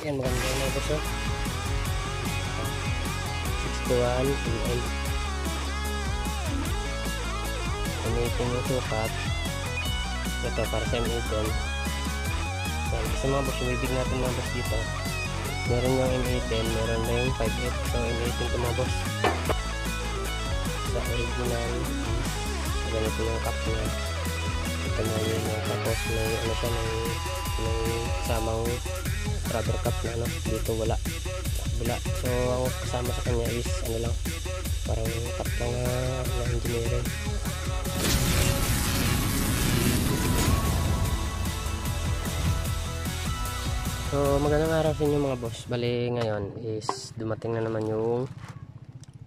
Yan, maganda mga boss, oh. 61 mm. Gamitin yung sukat. Ito para sa M18. Yan, kasi mga boss, yung bibig natin mga boss dito. Meron yung M18, meron na yung 5.8. So M18 ito mga boss. Sa original is ganito yung cap niya. Ito na yun, tapos may ano siya, may kasamang rubber cap na ano, dito wala. So ang kasama sa kanya is ano lang, parang cap lang na engineering. So magandang araw sa inyo mga boss. Bali ngayon is dumating na naman yung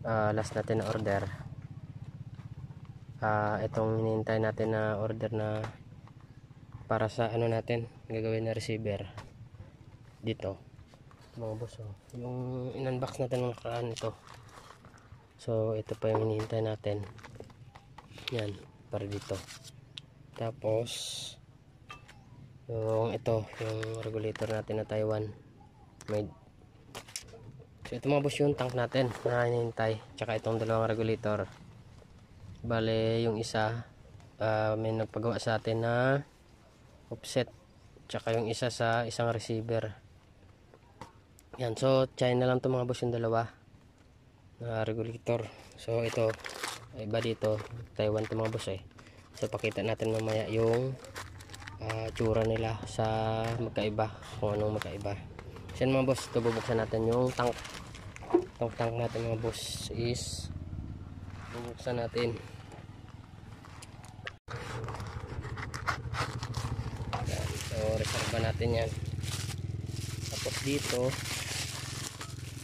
last natin na order. Itong hinihintay natin na order na para sa ano natin gagawin na receiver dito mga boss, oh. Yung in-unbox natin ng nakaraan ito. So ito pa yung hinihintay natin. Yan, para dito. Tapos yung ito, yung regulator natin na Taiwan made. So ito mga boss yung tank natin na hinihintay, tsaka itong dalawang regulator. Bale yung isa may nagpagawa sa atin na offset, tsaka yung isa sa isang receiver. Yan, so China lang to mga boss yung dalawa na regulator. So ito iba dito, Taiwan to mga boss eh. So pakita natin mamaya yung tsura nila sa magkaiba, kung anong magkaiba. So mga boss, ito bubuksan natin yung tank. Itong tank natin mga boss is bubuksan natin. Yan, so reserva natin yan. Tapos dito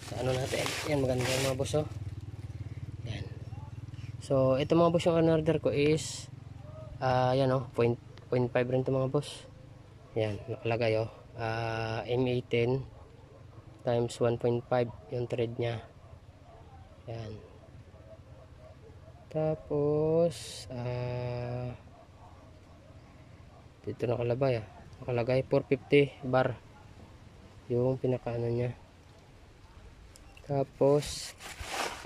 sa ano natin, yan maganda mga boss, oh. Yan. So ito mga boss yung order ko is yan, oh, 0.5 rin ito mga boss. Yan, nakalagay, oh, M18 times 1.5 yung thread nya. Yan. Tapos dito nakalagay, nakalagay 450 bar yung pinakaano nya. Tapos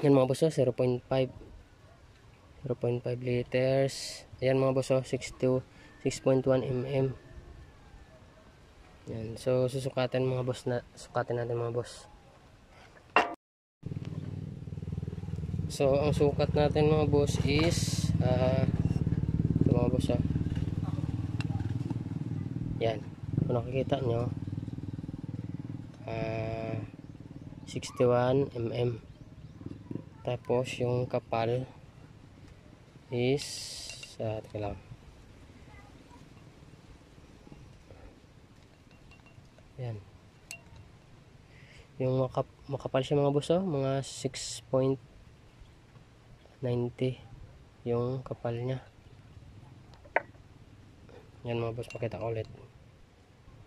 yan mga boss, 0.5 liters. Ayan mga boss, 6.1 mm. Yan, so susukatin mga boss, na sukatin natin mga boss. So ang sukat natin mga boss is ito mga boss, oh. Yan, kung nakikita nyo 61 mm. Tapos yung kapal is teka lang. Yan, yung makapal siya mga boss, oh, mga 6.90 yung kapal nya. Yan mga boss, pakita ko ulit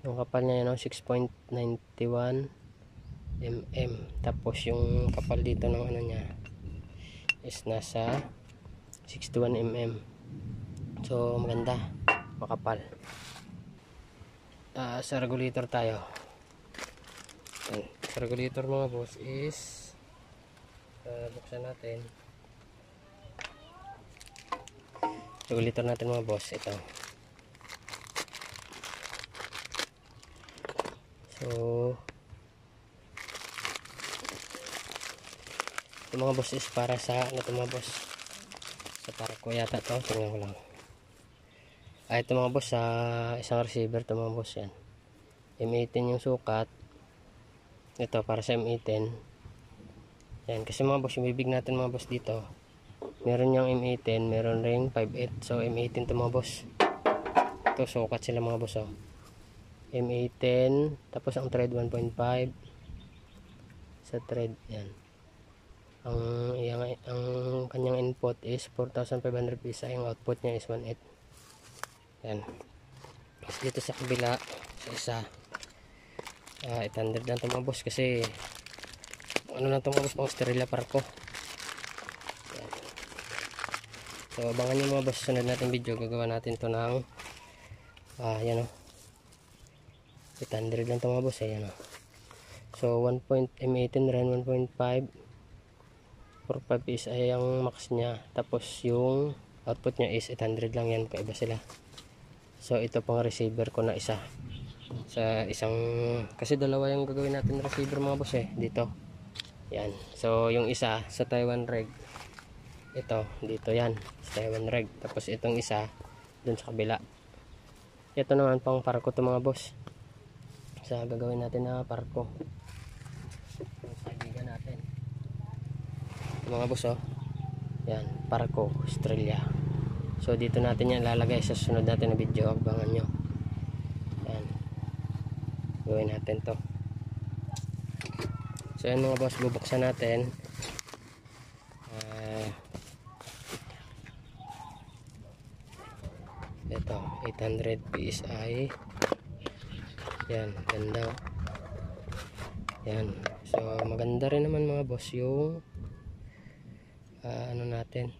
yung kapal nya, yan, 6.91 mm. Tapos yung kapal dito ng ano nya is nasa 61 mm. So maganda, makapal. Sa regulator tayo. Yan, sa regulator mga boss is buksan natin regulator natin mga boss, ito. So ito mga boss is para sa ano to mga boss, sa para ko yata to, tingnan ko lang. Ito mga boss, sa isang receiver to mga boss. Yan, M18 yung sukat. Ito para sa M18. Yan, kasi mga boss yung bibig natin mga boss dito, meron yung M18, meron ring 5.8. So M18 to mga boss. Ito sukat sila mga boss, oh. M18, tapos ang thread 1.5 sa thread. Yan, ang kanyang input is 4,500 pisa, yung output nya is 1.8. Yan. Tapos dito sa kabila, sa isa 800 lang ito mga boss, kasi ano lang ito mga boss, pang sterila parko. Yan. So abangan nyo mga boss, sunod natin video, gagawa natin ito ng yan, oh, 800 lang ito mga boss, yan, oh. So 1.M18 rin, 1.5 45 is ay ang max nya, tapos yung output nya is 800 lang. Yan, kaiba sila. So ito pang receiver ko na isa sa isang, kasi dalawa yung gagawin natin receiver mga boss dito. Yan, so yung isa sa Taiwan Reg, ito dito, yan sa Taiwan Reg, tapos itong isa dun sa kabila. Ito naman pang parko to mga boss, sa gagawin natin na parko sa kaibigan natin mga boss. Yan, parko Australia. So dito natin yan lalagay sa sunod natin na video, abangan nyo. Yan, gawin natin to. So yan mga boss, bubuksan natin. Ito 800 PSI. Yan, ganda. Yan, so maganda rin naman mga boss yung ano natin.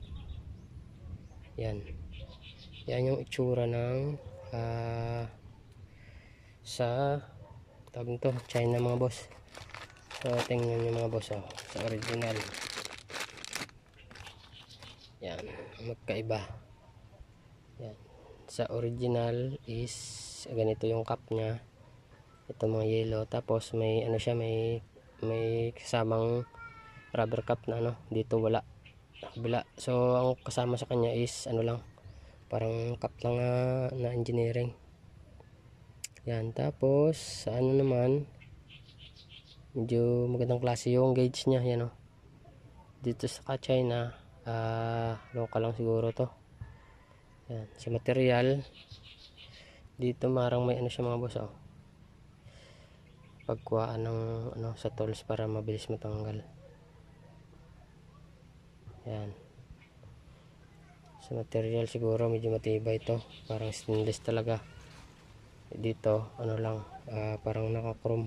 Yan, yan yung itsura ng sa tawag nito China mga boss. So tingnan nyo mga boss, sa original. Yan, magkaiba. Yan, sa original is ganito yung cap nya, ito mga yellow, tapos may ano siya, may kasamang rubber cap na dito wala, kabila. So ang kasama sa kanya is ano lang, parang cap lang na engineering. Yan, tapos sa ano naman, medyo magandang klase yung gauge nya. Yan dito sa China, local lang siguro to. Yan, sa material dito marang may ano siya mga boss, pagkuhaan ng sa tools para mabilis matanggal. Yan, sa material siguro medyo matibay to, parang stainless talaga. Dito ano lang, parang naka-chrome.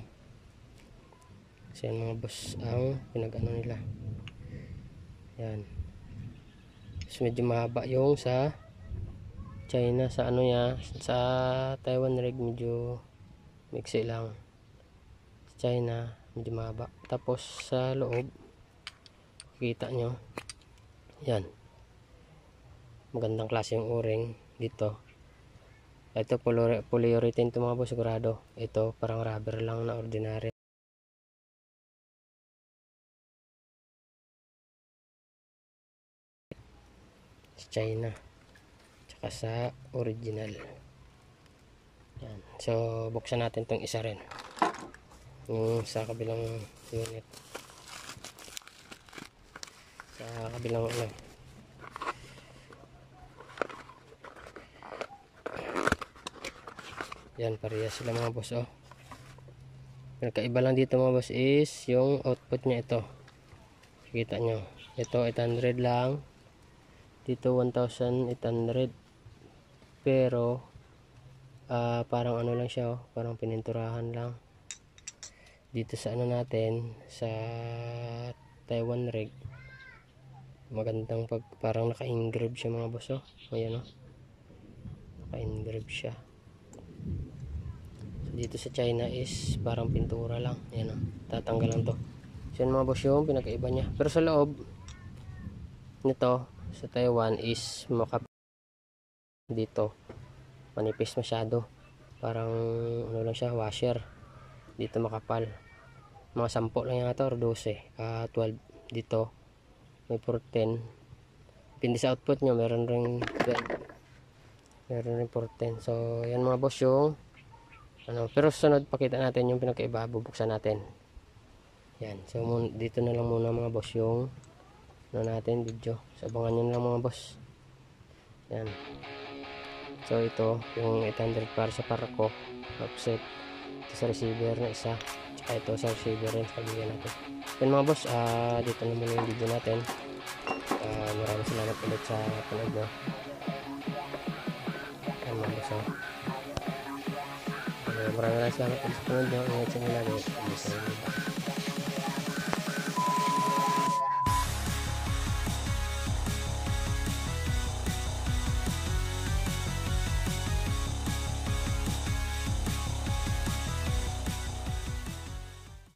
Kasi yan mga boss ang pinag-ano nila. Yan, so medyo mahaba yung sa China, sa ano nya, sa Taiwan Reg medyo mixi lang, sa China medyo mahaba. Tapos sa loob kita nyo, yan, magandang klase yung o-ring dito. Ito polyurethane to mga boss sigurado. Ito parang rubber lang na ordinary sa China tsaka sa original. Yan, so buksan natin tong isa rin, yung sa kabilang unit, sa kabilang yan, parehas sila mga boss. Pinakaiba lang dito mga boss is yung output nya. Ito kita nyo, ito 800 lang, dito 1,800. Pero parang ano lang siya, parang pininturahan lang. Dito sa ano natin, sa Taiwan Reg, magandang parang naka-engrave siya mga boss. Ayan naka-engrave siya. Dito sa China is parang pintura lang. Ayan tatanggal lang to. So yan mga boss yung pinakaiba nya. Pero sa loob nito sa Taiwan is dito manipis masyado, parang ano lang siya, washer. Dito makapal, mga 10 lang yata or 12, 12. Dito may 14. Depende sa output nyo, meron ring 12, meron ring 14. So yan mga boss yung pero sunod pakita natin yung pinakaiba, bubuksan natin. Yan, so dito na lang muna mga boss yung natin video. So abangan nyo na lang mga boss. Yan, so ito yung 800 para sa parko offset, ito sa receiver na isa, tsaka ito sa receiver rin sa kabila natin. Yan mga boss, dito na muna yung video natin. Maraming salamat ulit sa panood nyo. Yan mga boss, maraming salamat ulit sa panood nyo. Ingat sa nyo lagi.